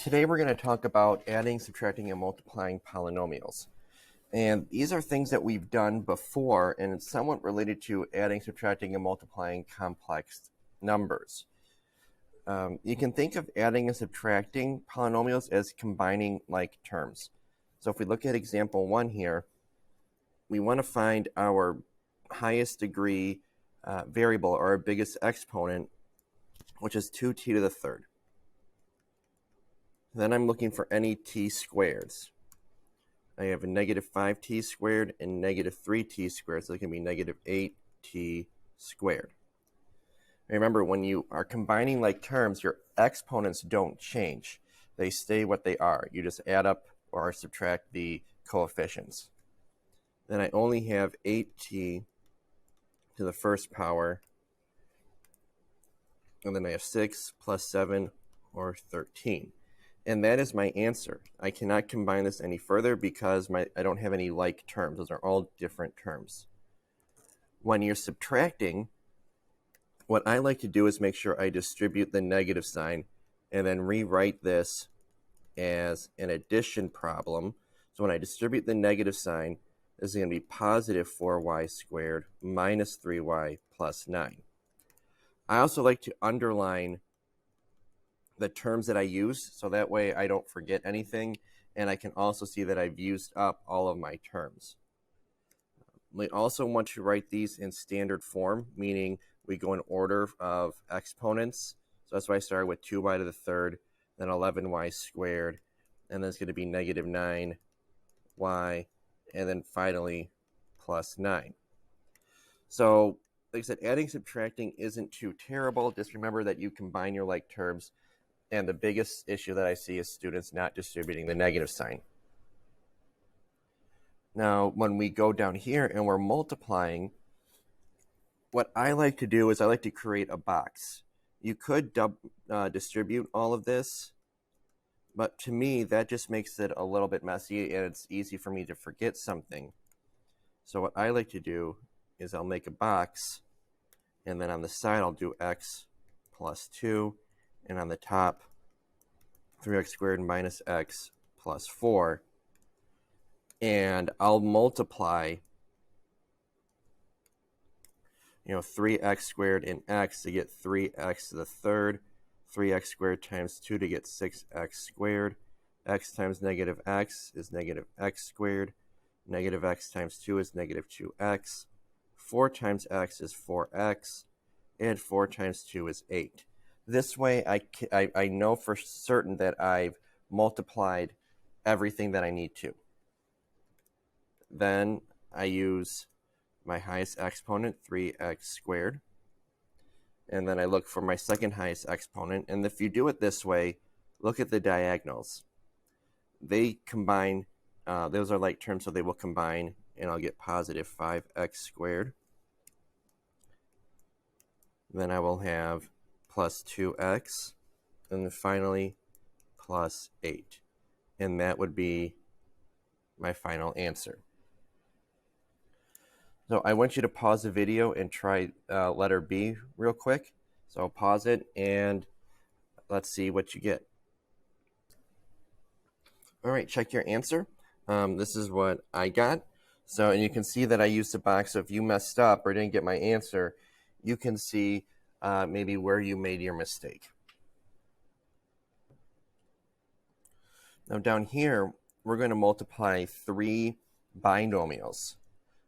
Today we're going to talk about adding, subtracting, and multiplying polynomials. And these are things that we've done before, and it's somewhat related to adding, subtracting, and multiplying complex numbers. You can think of adding and subtracting polynomials as combining like terms. So if we look at example 1 here, we want to find our highest degree variable, or our biggest exponent, which is 2t to the third. Then I'm looking for any t squareds. I have a negative 5t squared and negative 3t squared, so it can be negative 8t squared. Remember, when you are combining like terms, your exponents don't change. They stay what they are. You just add up or subtract the coefficients. Then I only have 8t to the first power, and then I have 6 plus 7, or 13. And that is my answer. I cannot combine this any further because I don't have any like terms. Those are all different terms. When you're subtracting, what I like to do is make sure I distribute the negative sign and then rewrite this as an addition problem. So when I distribute the negative sign, this is going to be positive 4y squared minus 3y plus 9. I also like to underline the terms that I use, so that way I don't forget anything, and I can also see that I've used up all of my terms. We also want to write these in standard form, meaning we go in order of exponents. So that's why I started with 2y to the third, then 11y squared, and then it's going to be negative 9y, and then finally plus 9. So, like I said, adding, subtracting isn't too terrible. Just remember that you combine your like terms. And the biggest issue that I see is students not distributing the negative sign. Now, when we go down here and we're multiplying, what I like to do is I like to create a box. You could distribute all of this, but to me, that just makes it a little bit messy, and it's easy for me to forget something. So what I like to do is I'll make a box, and then on the side I'll do x plus 2, and on the top 3x squared minus x plus 4, and I'll multiply 3x squared and x to get 3x to the third, 3x squared times 2 to get 6x squared, x times negative x is negative x squared, negative x times 2 is negative 2x, 4 times x is 4x, and 4 times 2 is 8. This way, I know for certain that I've multiplied everything that I need to. Then I use my highest exponent, 3x squared. And then I look for my second highest exponent. And if you do it this way, look at the diagonals. They combine, those are like terms, so they will combine, and I'll get positive 5x squared. Then I will have plus 2x, and then finally plus 8. And that would be my final answer. So I want you to pause the video and try letter B real quick. So pause it and let's see what you get. All right, check your answer. This is what I got. So, and you can see that I used the box. So if you messed up or didn't get my answer, you can see maybe where you made your mistake. Now down here, we're going to multiply 3 binomials.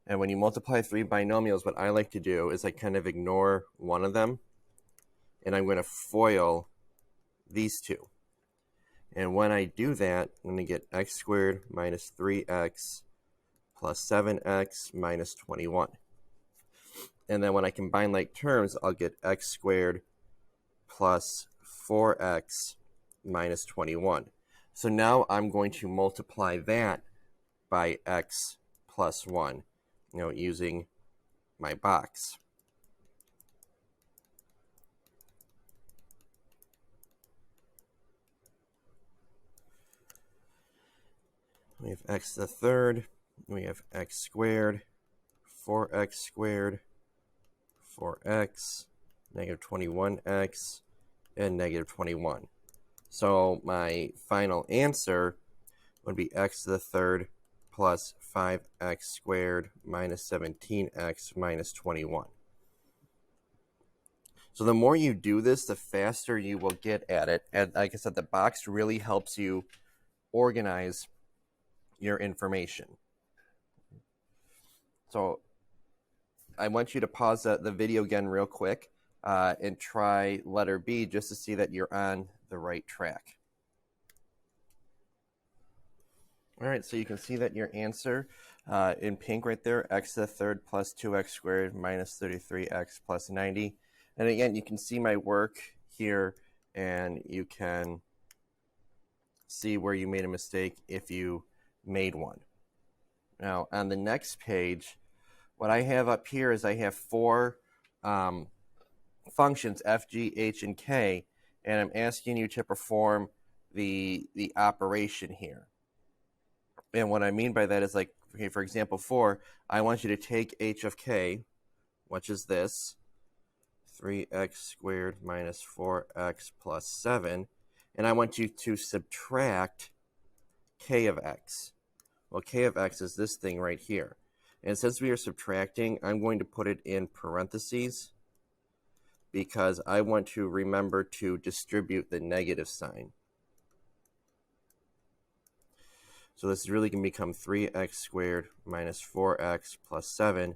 And when you multiply 3 binomials, what I like to do is I kind of ignore one of them, and I'm going to FOIL these two. And when I do that, I'm going to get x squared minus 3x plus 7x minus 21. And then when I combine like terms, I'll get x squared plus 4x minus 21. So now I'm going to multiply that by x plus 1, using my box. We have x to the third, we have x squared, 4x squared, 4x, negative 21x, and negative 21. So my final answer would be x to the third plus 5x squared minus 17x minus 21. So the more you do this, the faster you will get at it. And like I said, the box really helps you organize your information. So I want you to pause the video again real quick and try letter B just to see that you're on the right track. All right, so you can see that your answer in pink right there, x to the third plus 2x squared minus 33x plus 90. And again, you can see my work here, and you can see where you made a mistake if you made one. Now, on the next page, what I have up here is I have four functions, f, g, h, and k, and I'm asking you to perform the operation here. And what I mean by that is, like, okay, for example 4, I want you to take h of k, which is this, 3x squared minus 4x plus 7, and I want you to subtract k of x. Well, k of x is this thing right here. And since we are subtracting, I'm going to put it in parentheses because I want to remember to distribute the negative sign. So this is really going to become 3x squared minus 4x plus 7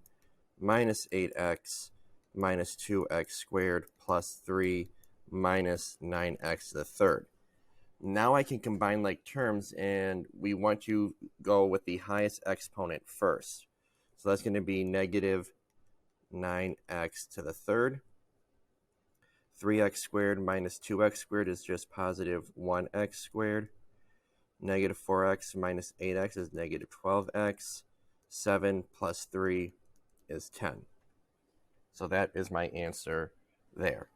minus 8x minus 2x squared plus 3 minus 9x to the third. Now I can combine like terms, and we want to go with the highest exponent first. So that's going to be negative 9x to the third. 3x squared minus 2x squared is just positive 1x squared. Negative 4x minus 8x is negative 12x. 7 plus 3 is 10. So that is my answer there.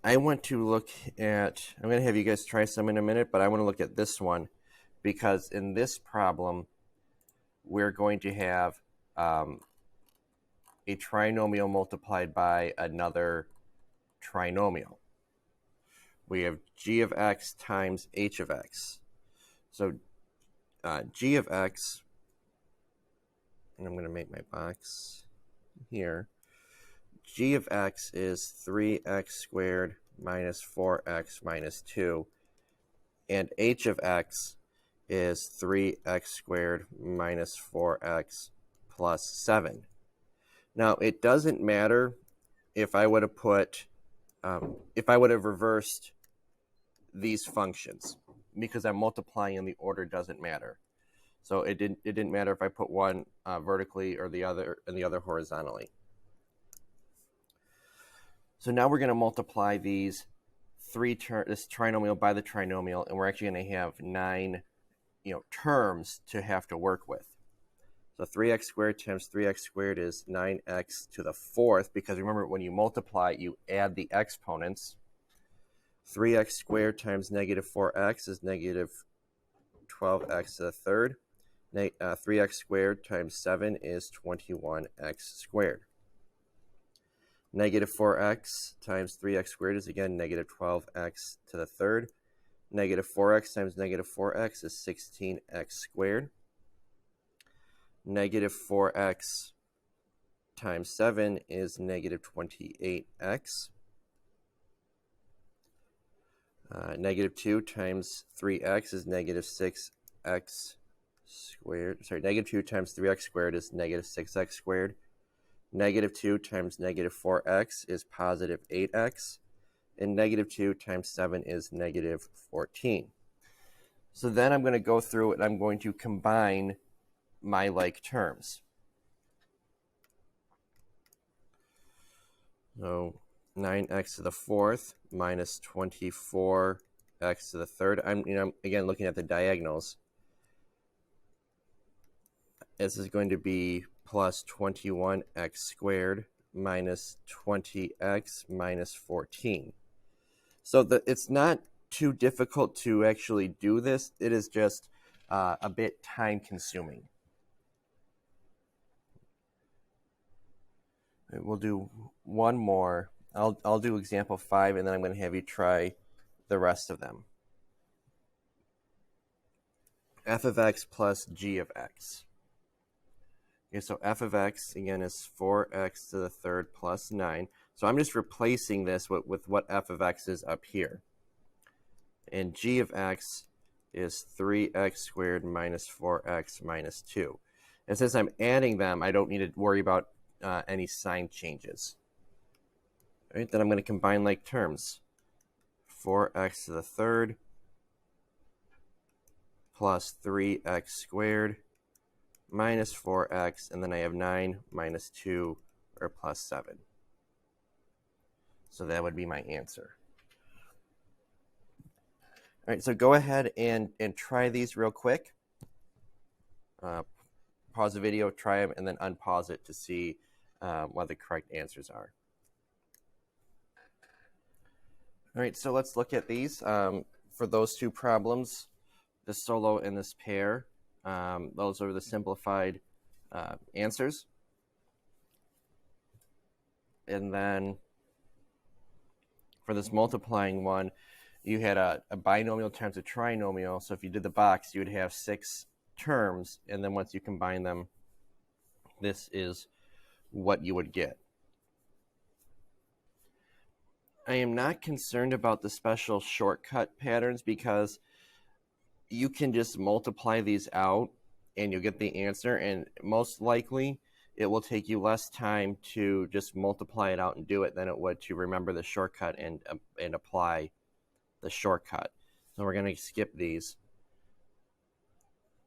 I want to look at, I'm going to have you guys try some in a minute, but I want to look at this one because in this problem, we're going to have a trinomial multiplied by another trinomial. We have g of x times h of x. So g of x, and I'm going to make my box here. G of x is 3x squared minus 4x minus 2, and h of x is 3x squared minus 4x plus 7. Now, it doesn't matter if I would have put, if I would have reversed these functions, because I'm multiplying and the order doesn't matter. So it didn't matter if I put one vertically or the other and the other horizontally. So now we're going to multiply this trinomial by the trinomial, and we're actually going to have 9 terms to have to work with. So 3x squared times 3x squared is 9x to the fourth, because remember, when you multiply, you add the exponents. 3x squared times negative 4x is negative 12x to the third. 3x squared times 7 is 21x squared. Negative 4x times 3x squared is again negative 12x to the third. Negative 4x times negative 4x is 16x squared. Negative 4x times 7 is negative 28x. Negative 2 times 3x is negative 6x squared. Sorry, negative 2 times 3x squared is negative 6x squared. Negative 2 times negative 4x is positive 8x. And negative 2 times 7 is negative 14. So then I'm going to go through and I'm going to combine my like terms. So 9x to the fourth minus 24x to the third. I'm again looking at the diagonals. This is going to be plus 21x squared minus 20x minus 14. So it's not too difficult to actually do this. It is just a bit time consuming. We'll do one more, I'll do example 5, and then I'm going to have you try the rest of them. F of x plus g of x. Okay, so f of x, again, is 4x to the third plus 9. So I'm just replacing this with what f of x is up here. And g of x is 3x squared minus 4x minus 2. And since I'm adding them, I don't need to worry about any sign changes. All right, then I'm going to combine like terms. 4x to the third plus 3x squared minus 4x, and then I have 9 minus 2, or plus 7. So that would be my answer. All right, so go ahead and try these real quick. Pause the video, try them, and then unpause it to see what the correct answers are. All right, so let's look at these. For those two problems, the solo and this pair, those are the simplified answers. And then for this multiplying one, you had a binomial times a trinomial. So if you did the box, you would have 6 terms. And then once you combine them, this is what you would get. I am not concerned about the special shortcut patterns because you can just multiply these out and you'll get the answer, and most likely it will take you less time to just multiply it out and do it than it would to remember the shortcut and apply the shortcut. So we're going to skip these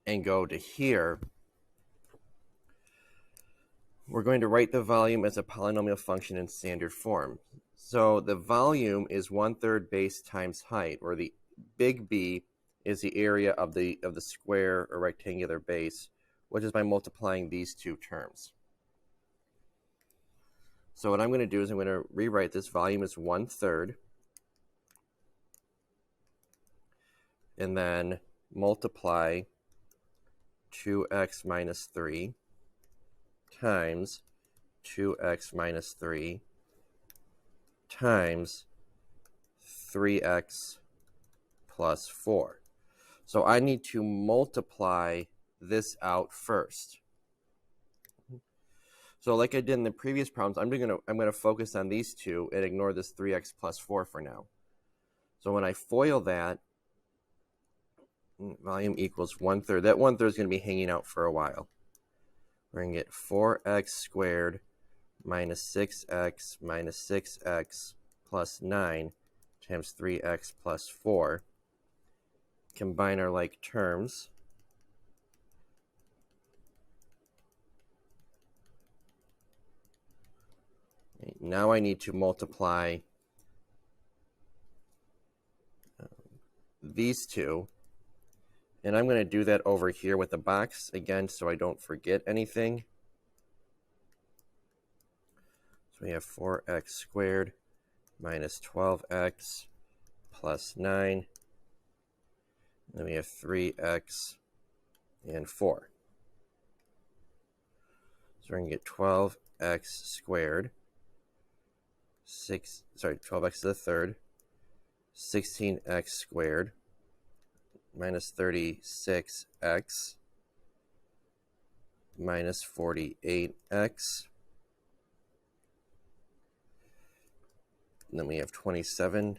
and go to here. We're going to write the volume as a polynomial function in standard form. So the volume is 1/3 base times height, or the big B is the area of the square or rectangular base, which is by multiplying these two terms. So what I'm going to do is I'm going to rewrite this. Volume is 1/3, and then multiply 2x minus 3 times 2x minus 3 times 3x plus 4. So I need to multiply this out first. So like I did in the previous problems, I'm going to focus on these two and ignore this 3x plus 4 for now. So when I FOIL that, volume equals 1/3. That 1/3 is going to be hanging out for a while. We're going to get 4x squared minus 6x minus 6x plus 9 times 3x plus 4. Combine our like terms. Now I need to multiply these two. And I'm going to do that over here with the box again so I don't forget anything. So we have 4x squared minus 12x plus 9. And then we have 3x and 4. So we're going to get 12x squared, 12x to the third, 16x squared, minus 36x, minus 48x. And then we have 27x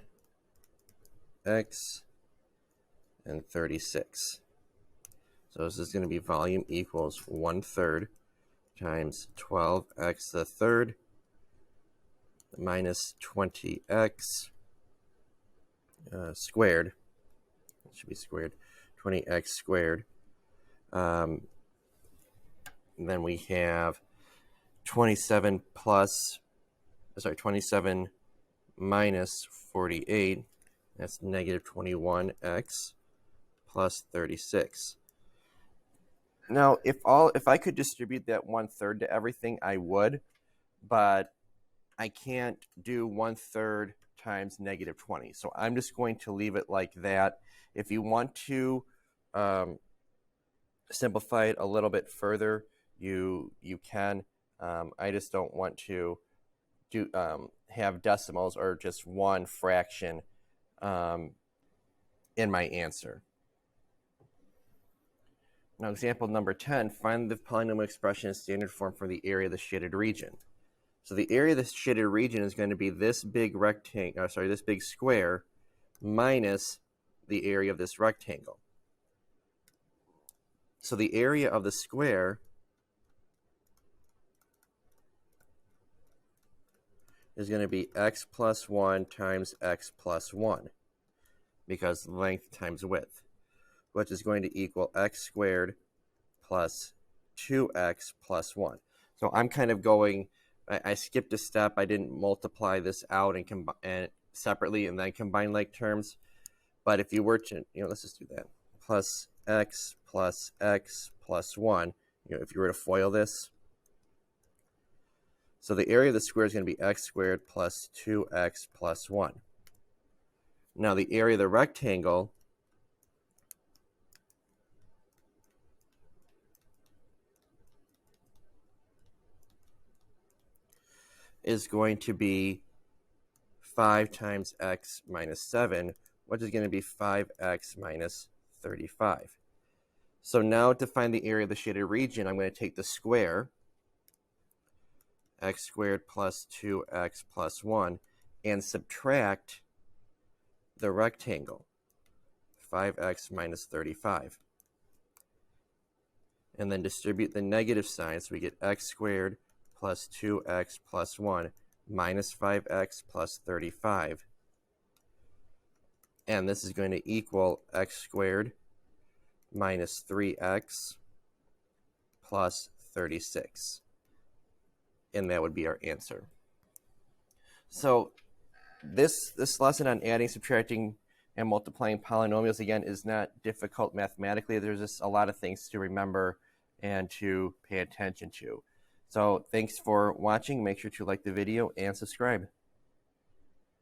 and 36. So this is going to be volume equals 1/3 times 12x to the third minus 20x squared. It should be squared. 20x squared. Then we have 27 minus 48. That's negative 21x plus 36. Now, if I could distribute that 1/3 to everything, I would, but I can't do 1/3 times negative 20. So I'm just going to leave it like that. If you want to simplify it a little bit further, you can. I just don't want to have decimals or just one fraction in my answer. Now, example number 10, find the polynomial expression in standard form for the area of the shaded region. So the area of the shaded region is going to be this big rectangle, this big square minus the area of this rectangle. So the area of the square is going to be x plus 1 times x plus 1, because length times width, which is going to equal x squared plus 2x plus 1. So I'm kind of going, I skipped a step. I didn't multiply this out and separately and then combine like terms. But if you were to, let's just do that. Plus x plus 1, if you were to FOIL this. So the area of the square is going to be x squared plus 2x plus 1. Now the area of the rectangle is going to be 5 times x minus 7, which is going to be 5x minus 35. So now to find the area of the shaded region, I'm going to take the square, x squared plus 2x plus 1, and subtract the rectangle, 5x minus 35. And then distribute the negative sign, so we get x squared plus 2x plus 1 minus 5x plus 35. And this is going to equal x squared minus 3x plus 36. And that would be our answer. So this lesson on adding, subtracting, and multiplying polynomials, again, is not difficult mathematically. There's just a lot of things to remember and to pay attention to. So thanks for watching. Make sure to like the video and subscribe.